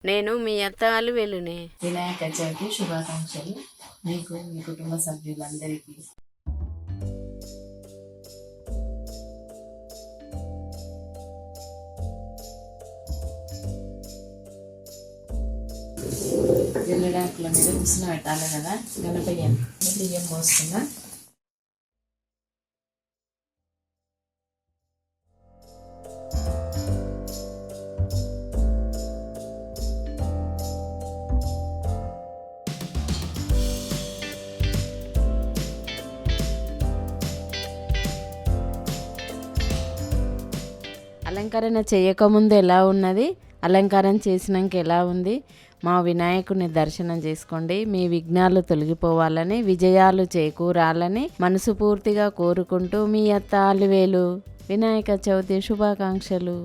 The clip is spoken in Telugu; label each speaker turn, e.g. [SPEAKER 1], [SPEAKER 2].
[SPEAKER 1] నేను మీ అత్త అలివేలునే.
[SPEAKER 2] వినాయక చవితి శుభాకాంక్షలు మీకు, మీ కుటుంబ సభ్యులందరికీ. ఎల్లడాకుల మీద కుసిన పెట్టాలి కదా, గణపయ్యం బియ్యం పోస్తున్నా.
[SPEAKER 1] అలంకరణ చేయకముందు ఎలా ఉన్నది, అలంకారం చేసినాక ఎలా ఉంది? మా వినాయకుని దర్శనం చేసుకోండి. మీ విఘ్నాలు తొలగిపోవాలని, విజయాలు చేకూరాలని మనసుపూర్తిగా కోరుకుంటూ మీ అత్త అలివేలు. వినాయక చవితి శుభాకాంక్షలు.